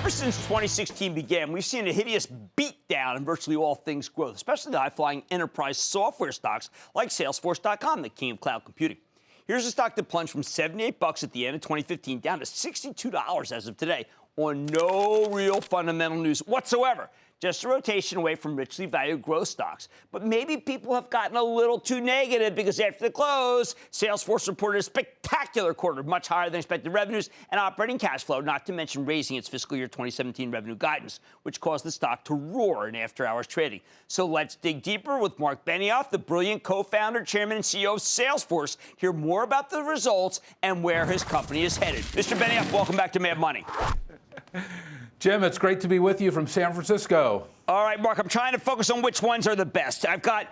Ever since 2016 began, we've seen a hideous beatdown in virtually all things growth, especially the high-flying enterprise software stocks like Salesforce.com, the king of cloud computing. Here's a stock that plunged from 78 bucks at the end of 2015 down to $62 as of today on no real fundamental news whatsoever. Just a rotation away from richly valued growth stocks. But maybe people have gotten a little too negative because after the close, Salesforce reported a spectacular quarter, much higher than expected revenues and operating cash flow, not to mention raising its fiscal year 2017 revenue guidance, which caused the stock to roar in after-hours trading. So let's dig deeper with Marc Benioff, the brilliant co-founder, chairman, and CEO of Salesforce, hear more about the results and where his company is headed. Mr. Benioff, welcome back to Mad Money. Jim, it's great to be with you from San Francisco. All right, Mark, I'm trying to focus on which ones are the best. I've got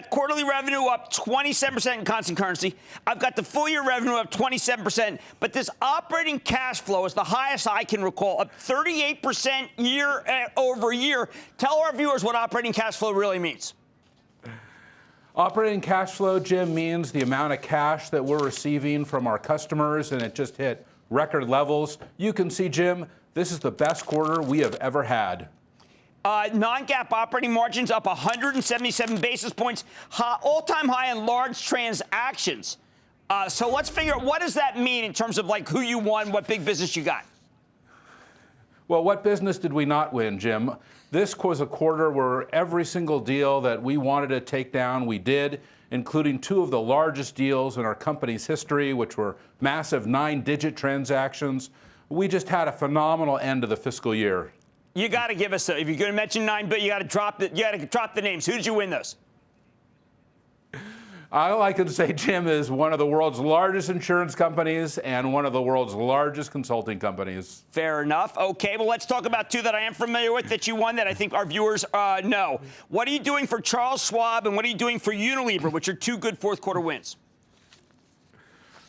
quarterly revenue up 27% in constant currency. I've got the full year revenue up 27%, but this operating cash flow is the highest I can recall, up 38% year over year. Tell our viewers what operating cash flow really means. Operating cash flow, Jim, means the amount of cash that we're receiving from our customers, and it just hit record levels. You can see, Jim, this is the best quarter we have ever had. Non-GAAP operating margins up 177 basis points, all-time high in large transactions. So let's figure out, what does that mean in terms of like who you won, what big business you got? Well, what business did we not win, Jim? This was a quarter where every single deal that we wanted to take down, we did, including two of the largest deals in our company's history, which were massive 9-digit transactions. We just had a phenomenal end to the fiscal year. You got to give us if you're going to mention 9, but you got to drop the names. Who did you win those? All I can say, Jim, is one of the world's largest insurance companies and one of the world's largest consulting companies. Fair enough. Okay, well, let's talk about two that I am familiar with that you won that I think our viewers know. What are you doing for Charles Schwab and what are you doing for Unilever, which are two good fourth quarter wins?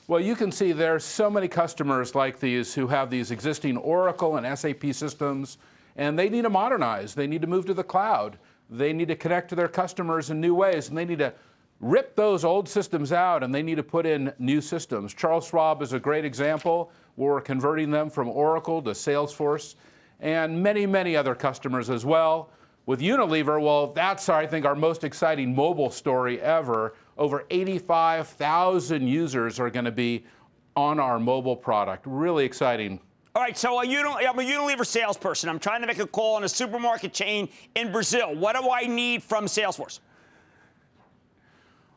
Well, you can see there are so many customers like these who have these existing Oracle and SAP systems, and they need to modernize. They need to move to the cloud. They need to connect to their customers in new ways, and they need to rip those old systems out, and they need to put in new systems. Charles Schwab is a great example. We're converting them from Oracle to Salesforce, and many, many other customers as well. With Unilever, well, that's, I think, our most exciting mobile story ever. Over 85,000 users are going to be on our mobile product. Really exciting. All right, so I'm a Unilever salesperson. I'm trying to make a call on a supermarket chain in Brazil. What do I need from Salesforce?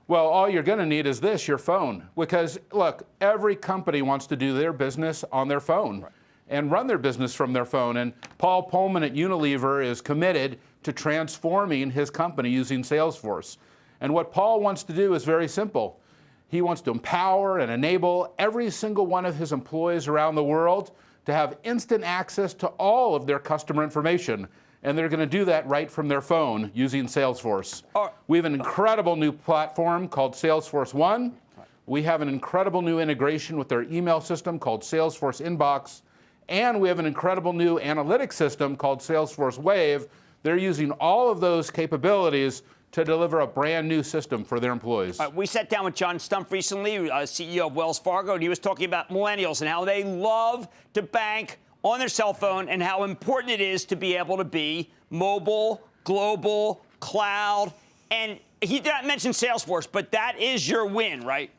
Well, all you're going to need is this, your phone. Because, look, every company wants to do their business on their phone and run their business from their phone. And Paul Pullman at Unilever is committed to transforming his company using Salesforce. And what Paul wants to do is very simple. He wants to empower and enable every single one of his employees around the world to have instant access to all of their customer information. And they're going to do that right from their phone using Salesforce. We have an incredible new platform called Salesforce One. We have an incredible new integration with their email system called Salesforce Inbox. And we have an incredible new analytics system called Salesforce Wave. They're using all of those capabilities to deliver a brand new system for their employees. We sat down with John Stumpf recently, CEO of Wells Fargo, and he was talking about millennials and how they love to bank on their cell phone and how important it is to be able to be mobile, global, cloud. And he did not mention Salesforce, but that is your win, right?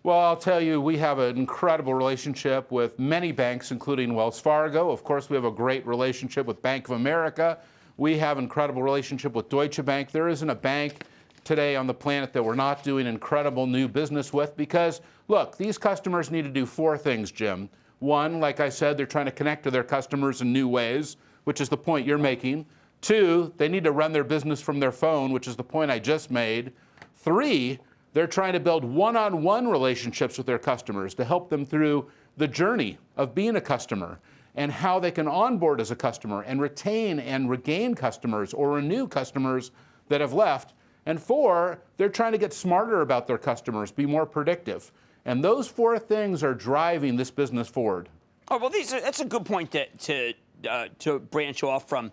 Well, I'll tell you, we have an incredible relationship with many banks, including Wells Fargo. Of course, we have a great relationship with Bank of America. We have an incredible relationship with Deutsche Bank. There isn't a bank today on the planet that we're not doing incredible new business with because, look, these customers need to do 4 things, Jim. One, like I said, they're trying to connect to their customers in new ways, which is the point you're making. 2, they need to run their business from their phone, which is the point I just made. 3, they're trying to build one-on-one relationships with their customers to help them through the journey of being a customer and how they can onboard as a customer and retain and regain customers or renew customers that have left. And 4, they're trying to get smarter about their customers, be more predictive. And those 4 things are driving this business forward. Oh, well, that's a good point to branch off from.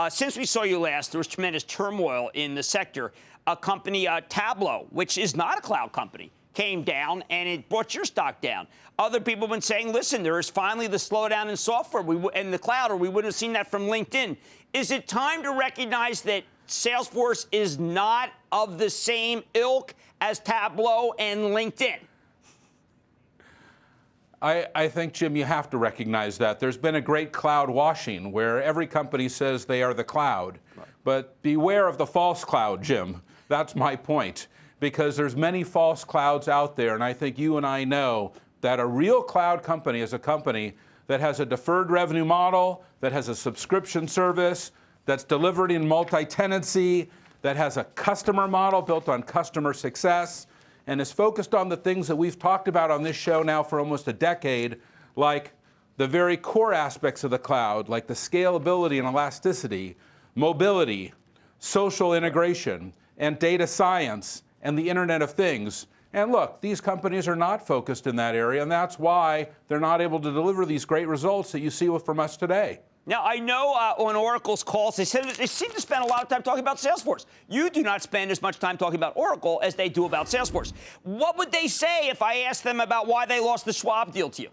Since we saw you last, there was tremendous turmoil in the sector. A company, Tableau, which is not a cloud company, came down, and it brought your stock down. Other people have been saying, listen, there is finally the slowdown in software and the cloud, or we wouldn't have seen that from LinkedIn. Is it time to recognize that Salesforce is not of the same ilk as Tableau and LinkedIn? I think, Jim, you have to recognize that. There's been a great cloud washing where every company says they are the cloud. Right. But beware of the false cloud, Jim. That's my point. Because there's many false clouds out there, and I think you and I know that a real cloud company is a company that has a deferred revenue model, that has a subscription service, that's delivered in multi-tenancy, that has a customer model built on customer success, and is focused on the things that we've talked about on this show now for almost a decade, like the very core aspects of the cloud, like the scalability and elasticity, mobility, social integration, and data science, and the Internet of Things. And look, these companies are not focused in that area, and that's why they're not able to deliver these great results that you see from us today. Now, I know on Oracle's calls, they said they seem to spend a lot of time talking about Salesforce. You do not spend as much time talking about Oracle as they do about Salesforce. What would they say if I asked them about why they lost the Schwab deal to you?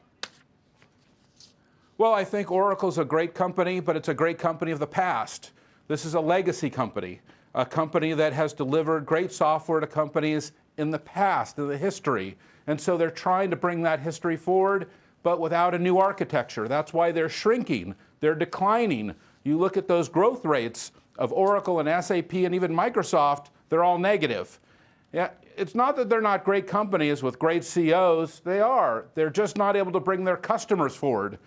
Well, I think Oracle's a great company, but it's a great company of the past. This is a legacy company, a company that has delivered great software to companies in the past, in the history. And so they're trying to bring that history forward, but without a new architecture. That's why they're shrinking. They're declining. You look at those growth rates of Oracle and SAP and even Microsoft, they're all negative. Yeah, it's not that they're not great companies with great CEOs. They are. They're just not able to bring their customers forward.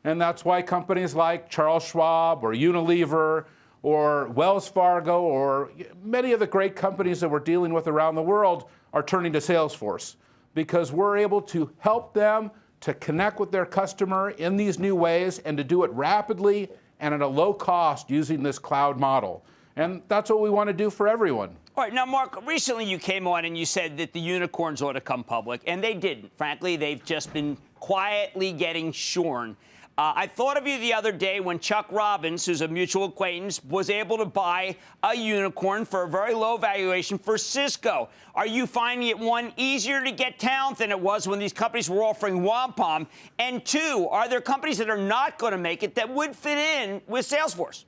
And that's why companies like Charles Schwab or Unilever or Wells Fargo or many of the great companies that we're dealing with around the world are turning to Salesforce, because we're able to help them to connect with their customer in these new ways and to do it rapidly and at a low cost using this cloud model. And that's what we want to do for everyone. All right. Now, Mark, recently you came on and you said that the unicorns ought to come public, and they didn't. Frankly, they've just been quietly getting shorn. I thought of you the other day when Chuck Robbins, who's a mutual acquaintance, was able to buy a unicorn for a very low valuation for Cisco. Are you finding it, one, easier to get talent than it was when these companies were offering wampum? And two, are there companies that are not going to make it that would fit in with Salesforce?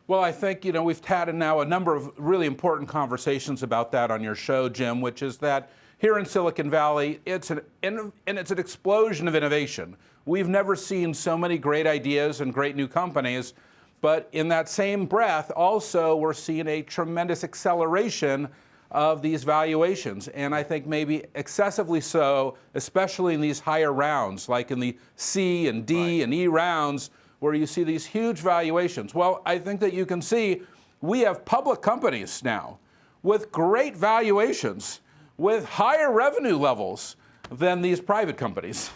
Well, I think, we've had now a number of really important conversations about that on your show, Jim, which is that here in Silicon Valley, it's an explosion of innovation. We've never seen so many great ideas and great new companies, but in that same breath, also we're seeing a tremendous acceleration of these valuations, and I think maybe excessively so, especially in these higher rounds, like in the C and D and E rounds, where you see these huge valuations. Well, I think that you can see we have public companies now with great valuations, with higher revenue levels than these private companies.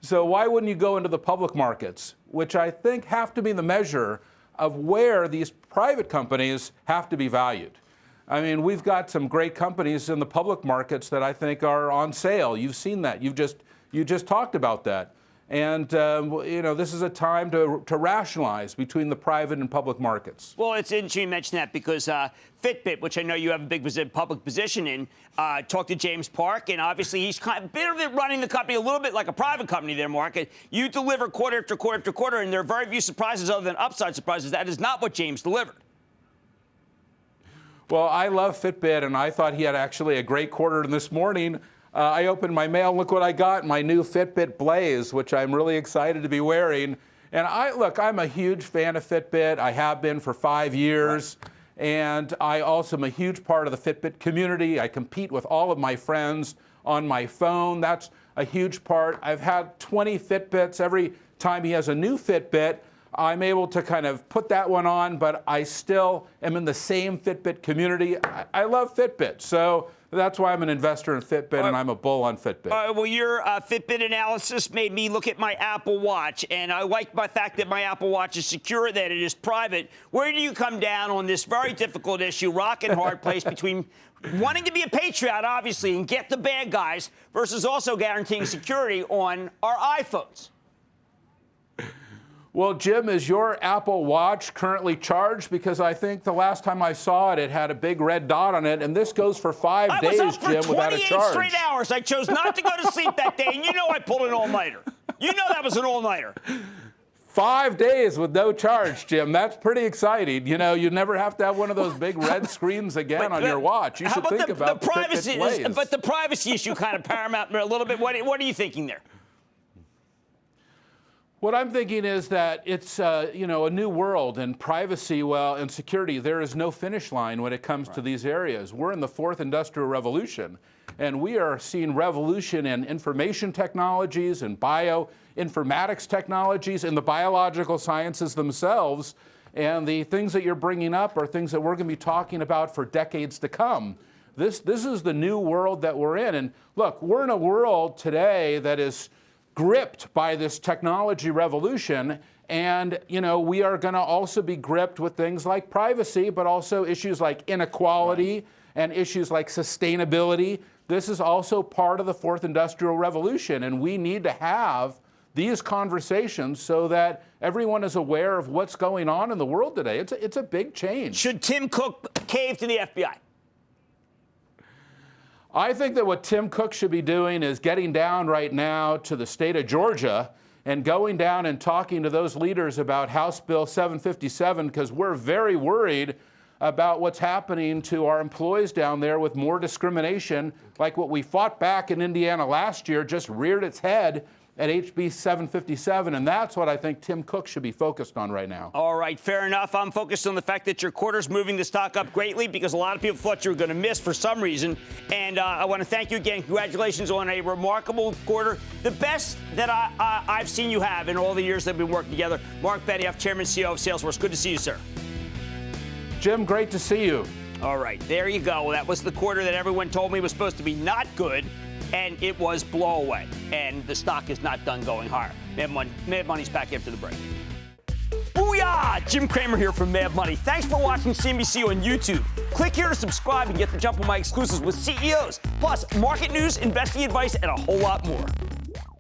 So why wouldn't you go into the public markets, which I think have to be the measure of where these private companies have to be valued? I mean, we've got some great companies in the public markets that I think are on sale. You've seen that. You just talked about that. And, this is a time to rationalize between the private and public markets. Well, it's interesting you mention that because Fitbit, which I know you have a big public position in, talked to James Park, and obviously he's kind of bit running the company a little bit like a private company there, Mark. You deliver quarter after quarter after quarter, and there are very few surprises other than upside surprises. That is not what James delivered. Well, I love Fitbit, and I thought he had actually a great quarter this morning. I opened my mail, and look what I got, my new Fitbit Blaze, which I'm really excited to be wearing. And I'm a huge fan of Fitbit. I have been for 5 years. Right. And I also am a huge part of the Fitbit community. I compete with all of my friends on my phone. That's a huge part. I've had 20 Fitbits. Every time he has a new Fitbit, I'm able to kind of put that one on, but I still am in the same Fitbit community. I love Fitbit. So that's why I'm an investor in Fitbit, and I'm a bull on Fitbit. Well, your Fitbit analysis made me look at my Apple Watch, and I like the fact that my Apple Watch is secure, that it is private. Where do you come down on this very difficult issue, rock and hard place between wanting to be a patriot, obviously, and get the bad guys, versus also guaranteeing security on our iPhones? Well, Jim, is your Apple Watch currently charged? Because I think the last time I saw it, it had a big red dot on it, and this goes for 5 days, Jim, without a charge. 28 straight hours. I chose not to go to sleep that day, and you know I pulled an all-nighter. You know that was an all-nighter. 5 days with no charge, Jim. That's pretty exciting. You know, you never have to have one of those big red screens again on your watch. You should think about the privacy. Fitbit But the privacy issue kind of paramount a little bit. What are you thinking there? What I'm thinking is that it's a new world, and privacy, and security, there is no finish line when it comes to these areas. We're in the fourth industrial revolution, and we are seeing revolution in information technologies and bioinformatics technologies and the biological sciences themselves. And the things that you're bringing up are things that we're going to be talking about for decades to come. This is the new world that we're in. And look, we're in a world today that is gripped by this technology revolution, and we are going to also be gripped with things like privacy, but also issues like inequality and issues like sustainability. This is also part of the fourth industrial revolution, and we need to have these conversations so that everyone is aware of what's going on in the world today. It's a big change. Should Tim Cook cave to the FBI? I think that what Tim Cook should be doing is getting down right now to the state of Georgia and going down and talking to those leaders about House Bill 757, because we're very worried about what's happening to our employees down there with more discrimination, like what we fought back in Indiana last year just reared its head at HB 757, and that's what I think Tim Cook should be focused on right now. All right, fair enough. I'm focused on the fact that your quarter's moving the stock up greatly because a lot of people thought you were going to miss for some reason. And I want to thank you again. Congratulations on a remarkable quarter, the best that I've seen you have in all the years that we've been working together. Marc Benioff, Chairman and CEO of Salesforce. Good to see you, sir. Jim, great to see you. All right, there you go. That was the quarter that everyone told me was supposed to be not good. And it was blow away. And the stock is not done going higher. Mad Money's back after the break. Booyah! Jim Cramer here from Mad Money. Thanks for watching CNBC on YouTube. Click here to subscribe and get the jump on my exclusives with CEOs, plus market news, investing advice, and a whole lot more.